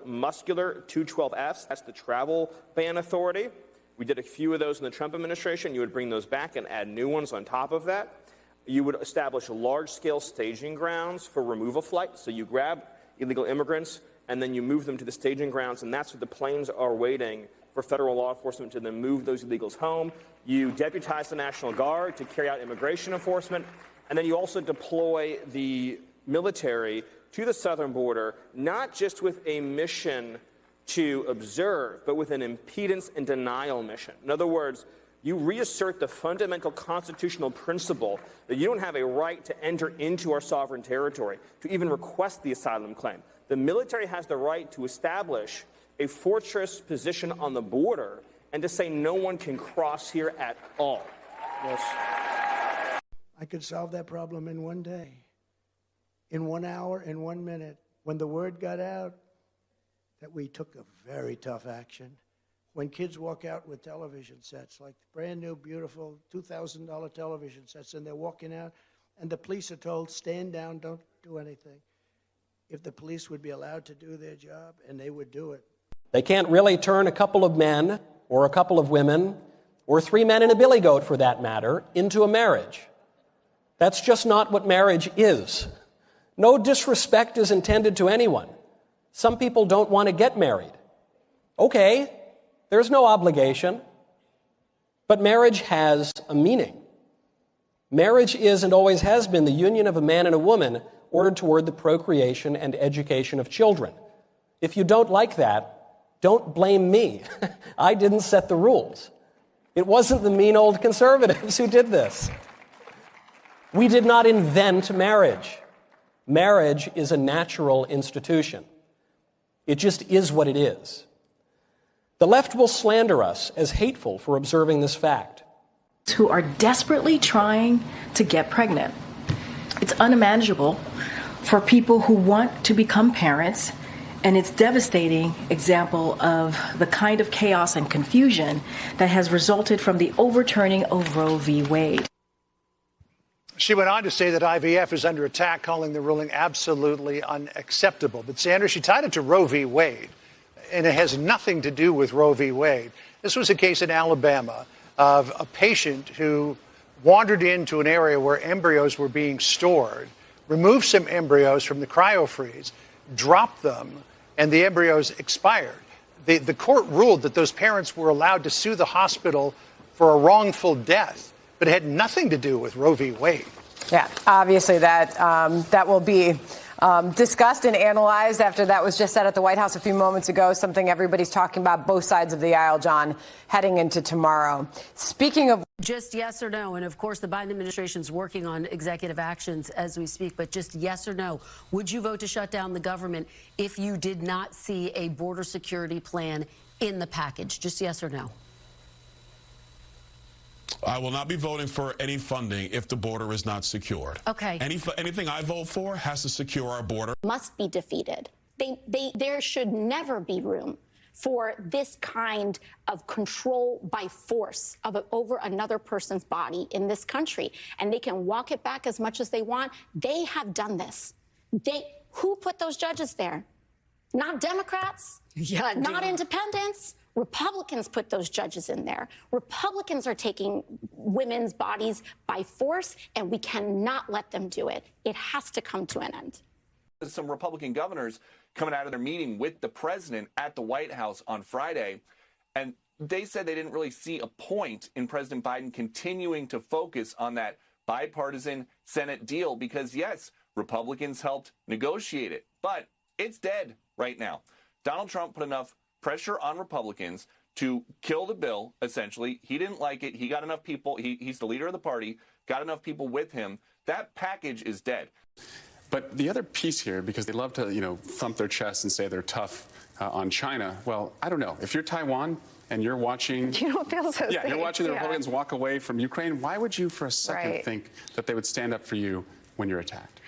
muscular 212Fs, that's the travel ban authority. We did a few of those in the Trump administration. You would bring those back and add new ones on top of that. You would establish large-scale staging grounds for removal flights. So you grab illegal immigrants and then you move them to the staging grounds, and that's where the planes are waiting for federal law enforcement to then move those illegals home. You deputize the National Guard to carry out immigration enforcement, and then you also deploy the military to the southern border, not just with a mission to observe, but with an impedance and denial mission. In other words, you reassert the fundamental constitutional principle that you don't have a right to enter into our sovereign territory, to even request the asylum claim. The military has the right to establish a fortress position on the border and to say no one can cross here at all. Yes. I could solve that problem in one day, in 1 hour, in 1 minute. When the word got out that we took a very tough action, when kids walk out with television sets, like brand new, beautiful $2,000 television sets, and they're walking out, and the police are told, stand down, don't do anything. If the police would be allowed to do their job, and they would do it. They can't really turn a couple of men, or a couple of women, or 3 men and a billy goat, for that matter, into a marriage. That's just not what marriage is. No disrespect is intended to anyone. Some people don't want to get married. Okay, there's no obligation. But marriage has a meaning. Marriage is and always has been the union of a man and a woman ordered toward the procreation and education of children. If you don't like that, don't blame me. I didn't set the rules. It wasn't the mean old conservatives who did this. We did not invent marriage. Marriage is a natural institution. It just is what it is. The left will slander us as hateful for observing this fact. Who are desperately trying to get pregnant. It's unimaginable for people who want to become parents, and it's a devastating example of the kind of chaos and confusion that has resulted from the overturning of Roe v. Wade. She went on to say that IVF is under attack, calling the ruling absolutely unacceptable. But Sanders, she tied it to Roe v. Wade, and it has nothing to do with Roe v. Wade. This was a case in Alabama of a patient who wandered into an area where embryos were being stored, removed some embryos from the cryo-freeze, dropped them, and the embryos expired. The court ruled that those parents were allowed to sue the hospital for a wrongful death, but it had nothing to do with Roe v. Wade. Yeah, obviously that will be discussed and analyzed after that was just said at the White House a few moments ago, something everybody's talking about both sides of the aisle, John, heading into tomorrow. Speaking of just yes or no, and of course the Biden administration's working on executive actions as we speak, but just yes or no, would you vote to shut down the government if you did not see a border security plan in the package? Just yes or no. I will not be voting for any funding if the border is not secured. Okay. Anything I vote for has to secure our border. Must be defeated. There should never be room for this kind of control by force over another person's body in this country. And they can walk it back as much as they want. They have done this. Who put those judges there? Not Democrats, not independents. Republicans put those judges in there. Republicans are taking women's bodies by force, and we cannot let them do it. It has to come to an end. Some Republican governors coming out of their meeting with the president at the White House on Friday, and they said they didn't really see a point in President Biden continuing to focus on that bipartisan Senate deal because, yes, Republicans helped negotiate it, but it's dead right now. Donald Trump put enough pressure on Republicans to kill the bill, essentially. He didn't like it. He got enough people. He's the leader of the party, got enough people with him. That package is dead. But the other piece here, because they love to, thump their chest and say they're tough on China. Well, I don't know. If you're Taiwan and you're watching... You don't feel so safe. You're watching the Republicans walk away from Ukraine. Why would you for a second think that they would stand up for you when you're attacked?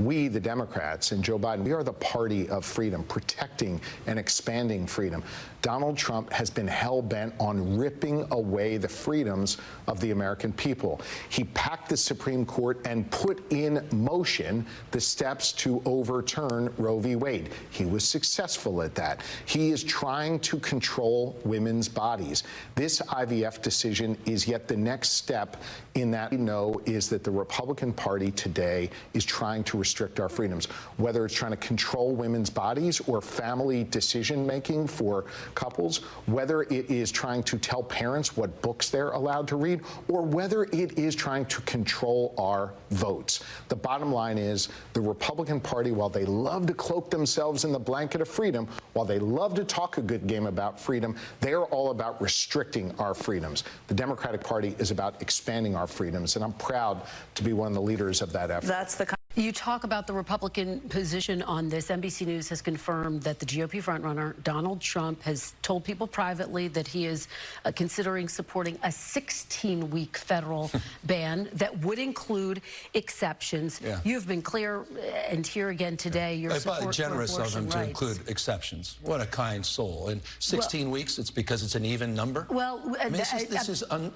We, the Democrats, and Joe Biden, we are the party of freedom, protecting and expanding freedom. Donald Trump has been hell-bent on ripping away the freedoms of the American people. He packed the Supreme Court and put in motion the steps to overturn Roe v. Wade. He was successful at that. He is trying to control women's bodies. This IVF decision is yet the next step in that. We know is that the Republican Party today is trying to restrict our freedoms, whether it's trying to control women's bodies or family decision-making for couples, whether it is trying to tell parents what books they're allowed to read, or whether it is trying to control our votes. The bottom line is the Republican Party, while they love to cloak themselves in the blanket of freedom, while they love to talk a good game about freedom, they are all about restricting our freedoms. The Democratic Party is about expanding our freedoms, and I'm proud to be one of the leaders of that effort. You talk about the Republican position on this. NBC News has confirmed that the GOP frontrunner, Donald Trump, has told people privately that he is considering supporting a 16-week federal ban that would include exceptions. Yeah. You've been clear, and here again today, your support generous for of him abortion to rights. include exceptions. What a kind soul. In 16 weeks, it's because it's an even number? Well, I mean,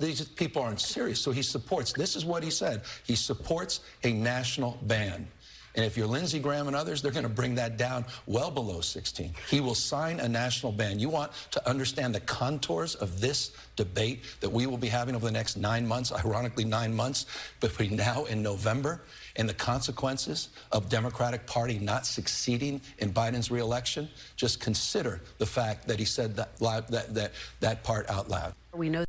these people aren't serious. So he supports, this is what he said, he supports a national ban. And if you're Lindsey Graham and others, they're going to bring that down well below 16. He will sign a national ban. You want to understand the contours of this debate that we will be having over the next 9 months, ironically 9 months, between now and November, and the consequences of Democratic Party not succeeding in Biden's reelection? Just consider the fact that he said that part out loud. We know